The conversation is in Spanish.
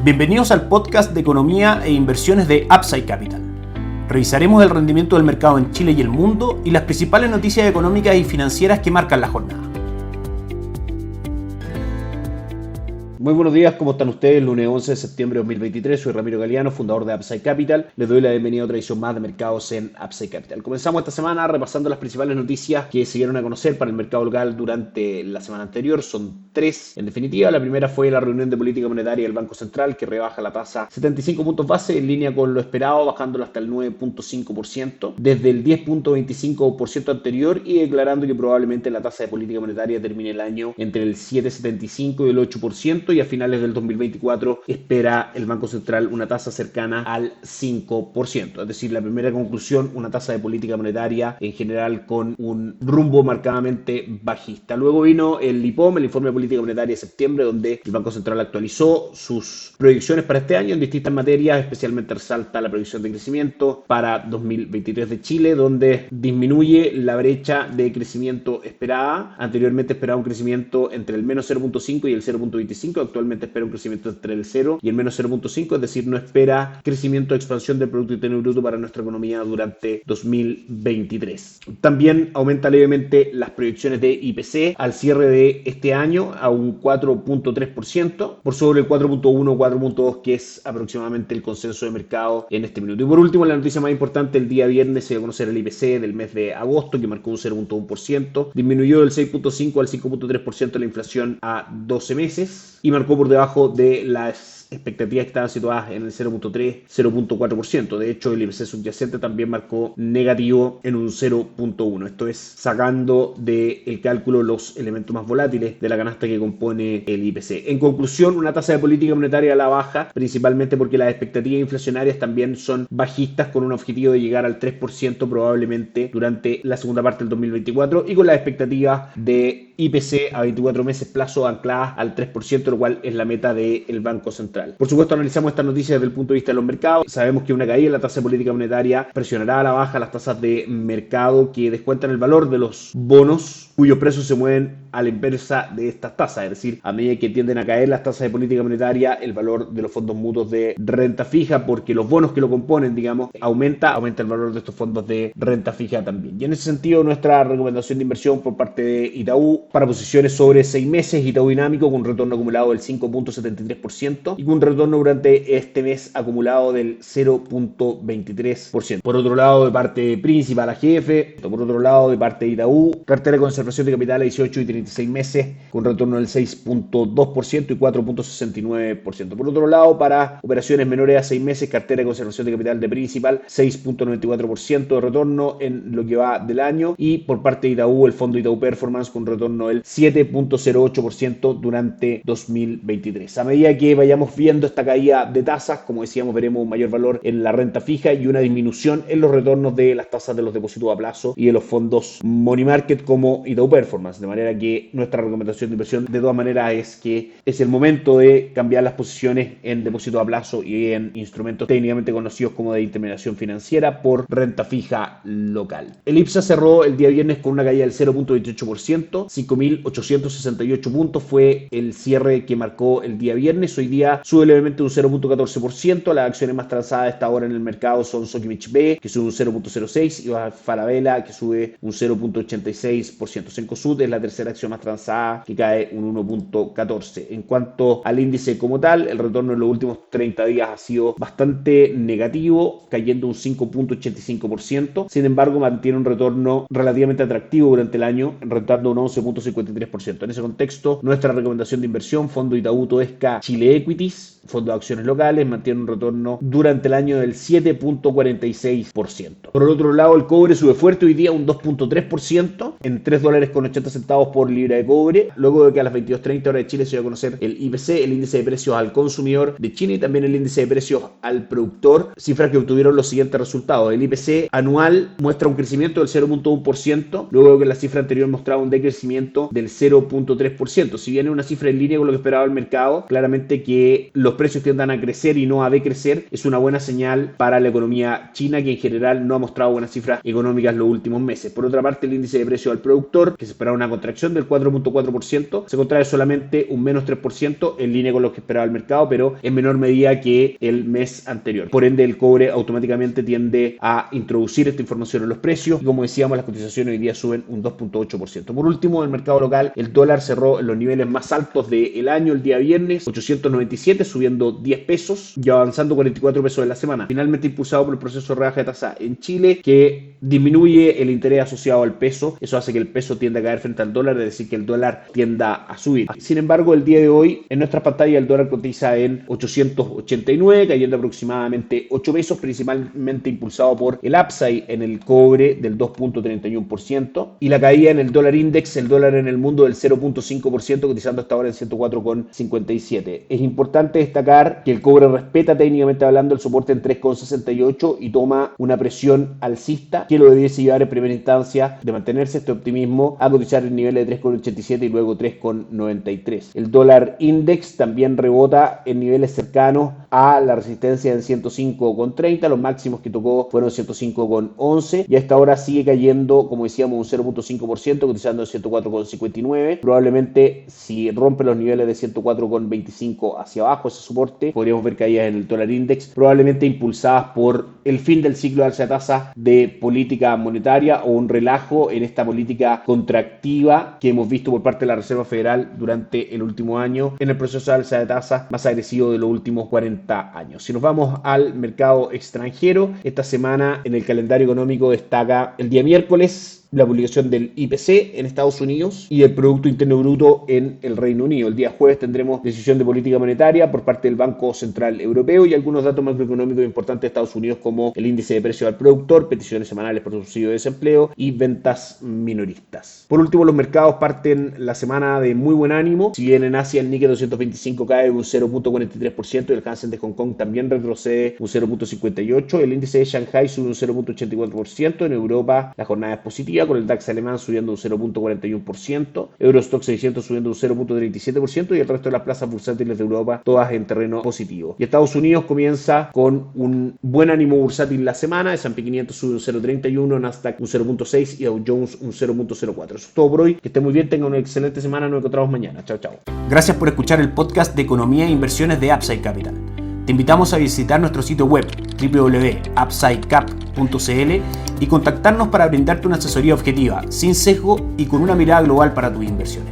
Bienvenidos al podcast de economía e inversiones de Upside Capital. Revisaremos el rendimiento del mercado en Chile y el mundo y las principales noticias económicas y financieras que marcan la jornada. Muy buenos días, ¿cómo están ustedes? Lunes 11 de septiembre de 2023, soy Ramiro Galeano, fundador de Upside Capital. Les doy la bienvenida a otra edición más de mercados en Upside Capital. Comenzamos esta semana repasando las principales noticias que se dieron a conocer para el mercado local durante la semana anterior. Son tres, en definitiva. La primera fue la reunión de política monetaria del Banco Central, que rebaja la tasa 75 puntos base, en línea con lo esperado, bajándolo hasta el 9.5%, desde el 10.25% anterior, y declarando que probablemente la tasa de política monetaria termine el año entre el 7.75 y el 8%, y a finales del 2024 espera el Banco Central una tasa cercana al 5%. Es decir, la primera conclusión, una tasa de política monetaria en general con un rumbo marcadamente bajista. Luego vino el IPOM, el Informe de Política Monetaria de septiembre, donde el Banco Central actualizó sus proyecciones para este año en distintas materias. Especialmente resalta la proyección de crecimiento para 2023 de Chile, donde disminuye la brecha de crecimiento esperada. Anteriormente esperaba un crecimiento entre el menos 0.5 y el 0.25, actualmente espera un crecimiento entre el 0 y el menos 0.5, es decir, no espera crecimiento de expansión del Producto Interno Bruto para nuestra economía durante 2023. También aumenta levemente las proyecciones de IPC al cierre de este año a un 4.3%, por sobre el 4.1 o 4.2, que es aproximadamente el consenso de mercado en este minuto. Y por último, la noticia más importante, el día viernes se dio a conocer el IPC del mes de agosto, que marcó un 0.1%, disminuyó del 6.5 al 5.3% la inflación a 12 meses, y marcó por debajo de las expectativas que estaban situadas en el 0.3, 0.4%. De hecho, el IPC subyacente también marcó negativo en un 0.1. Esto es sacando del cálculo los elementos más volátiles de la canasta que compone el IPC. En conclusión, una tasa de política monetaria a la baja, principalmente porque las expectativas inflacionarias también son bajistas, con un objetivo de llegar al 3% probablemente durante la segunda parte del 2024, y con las expectativas de IPC a 24 meses plazo ancladas al 3%, lo cual es la meta del Banco Central. Por supuesto, analizamos estas noticias desde el punto de vista de los mercados. Sabemos que una caída en la tasa de política monetaria presionará a la baja las tasas de mercado que descuentan el valor de los bonos, cuyos precios se mueven a la inversa de estas tasas. Es decir, a medida que tienden a caer las tasas de política monetaria, el valor de los fondos mutuos de renta fija, porque los bonos que lo componen, digamos, aumenta el valor de estos fondos de renta fija también. Y en ese sentido, nuestra recomendación de inversión por parte de Itaú para posiciones sobre 6 meses, Itaú Dinámico, con un retorno acumulado del 5.73% y con un retorno durante este mes acumulado del 0.23%. Por otro lado, de parte principal AGF, por otro lado, de parte de Itaú, cartera de conservación de capital a 18 y 36 meses, con retorno del 6.2% y 4.69%. Por otro lado, para operaciones menores a 6 meses, cartera de conservación de capital de principal, 6.94% de retorno en lo que va del año, y por parte de Itaú, el fondo Itaú Performance, con retorno del 7.08% durante 2023. A medida que vayamos viendo esta caída de tasas, como decíamos, veremos un mayor valor en la renta fija y una disminución en los retornos de las tasas de los depósitos a plazo y de los fondos money market como Itaú Performance, de manera que nuestra recomendación de inversión de todas maneras es que es el momento de cambiar las posiciones en depósitos a plazo y en instrumentos técnicamente conocidos como de intermediación financiera por renta fija local. El IPSA cerró el día viernes con una caída del 0.28%, 5.868 puntos fue el cierre que marcó el día viernes. Hoy día sube levemente un 0.14%. Las acciones más transadas a esta hora en el mercado son Sokimich B, que sube un 0.06%, y Falabella, que sube un 0.86%. Cencosud es la tercera acción más transada, que cae un 1.14%. En cuanto al índice como tal, el retorno en los últimos 30 días ha sido bastante negativo, cayendo un 5.85%. Sin embargo, mantiene un retorno relativamente atractivo durante el año, rentando un 11.53%. En ese contexto, nuestra recomendación de inversión, fondo Itaú Toesca Chile Equities, fondo de acciones locales, mantiene un retorno durante el año del 7.46%. Por el otro lado, el cobre sube fuerte hoy día un 2.3% en $3.80 por libra de cobre, luego de que a las 22:30 horas de Chile se dio a conocer el IPC, el índice de precios al consumidor de Chile, y también el índice de precios al productor, cifras que obtuvieron los siguientes resultados. El IPC anual muestra un crecimiento del 0.1%, luego de que la cifra anterior mostraba un decrecimiento del 0.3%. Si bien es una cifra en línea con lo que esperaba el mercado, claramente que los precios tiendan a crecer y no a decrecer es una buena señal para la economía china, que en general no ha mostrado buenas cifras económicas los últimos meses. Por otra parte, el índice de precios al productor, que se esperaba una contracción contracción del 4.4%, se contrae solamente un menos 3%, en línea con lo que esperaba el mercado, pero en menor medida que el mes anterior. Por ende, el cobre automáticamente tiende a introducir esta información en los precios y, como decíamos, las cotizaciones hoy día suben un 2.8%. Por último, en el mercado local, el dólar cerró en los niveles más altos del año el día viernes, 897, subiendo 10 pesos y avanzando 44 pesos en la semana. Finalmente impulsado por el proceso de rebaja de tasa en Chile, que disminuye el interés asociado al peso. Eso hace que el peso tienda a caer frente al dólar, es decir, que el dólar tienda a subir. Sin embargo, el día de hoy, en nuestra pantalla, el dólar cotiza en 889, cayendo aproximadamente 8 pesos, principalmente impulsado por el upside en el cobre del 2.31% y la caída en el dólar index, el dólar en el mundo, del 0.5%, cotizando hasta ahora en 104,57. Es importante destacar que el cobre respeta técnicamente hablando el soporte en 3,68 y toma una presión alcista que lo debiese llevar en primera instancia, de mantenerse este optimismo, a cotizar en niveles de 3,87 y luego 3,93. El dólar index también rebota en niveles cercanos a la resistencia en 105,30, los máximos que tocó fueron 105,11 y a esta hora sigue cayendo, como decíamos, un 0.5%, cotizando en 104,59. Probablemente si rompe los niveles de 104,25 hacia abajo, ese soporte, podríamos ver caídas en el dólar index, probablemente impulsadas por el fin del ciclo de alza de tasa de política monetaria o un relajo en esta política contractiva que hemos visto por parte de la Reserva Federal durante el último año, en el proceso de alza de tasa más agresivo de los últimos 40 años. Si nos vamos al mercado extranjero, esta semana en el calendario económico destaca el día miércoles la publicación del IPC en Estados Unidos y el Producto Interno Bruto en el Reino Unido. El día jueves tendremos decisión de política monetaria por parte del Banco Central Europeo y algunos datos macroeconómicos importantes de Estados Unidos, como el índice de precios al productor, peticiones semanales por subsidio de desempleo y ventas minoristas. Por último, los mercados parten la semana de muy buen ánimo. Si bien en Asia el Nikkei 225 cae un 0.43% y el Hansen de Hong Kong también retrocede un 0.58%, el índice de Shanghai sube un 0.84%, en Europa la jornada es positiva, con el DAX alemán subiendo un 0.41%, Eurostoxx 600 subiendo un 0.37% y el resto de las plazas bursátiles de Europa todas en terreno positivo. Y Estados Unidos comienza con un buen ánimo bursátil la semana, S&P 500 sube un 0.31%, Nasdaq un 0.6% y Dow Jones un 0.04%. Eso es todo por hoy, que estén muy bien, tengan una excelente semana, nos encontramos mañana. Chao, chao. Gracias por escuchar el podcast de Economía e Inversiones de Upside Capital. Te invitamos a visitar nuestro sitio web www.upsidecap.cl y contactarnos para brindarte una asesoría objetiva, sin sesgo y con una mirada global para tus inversiones.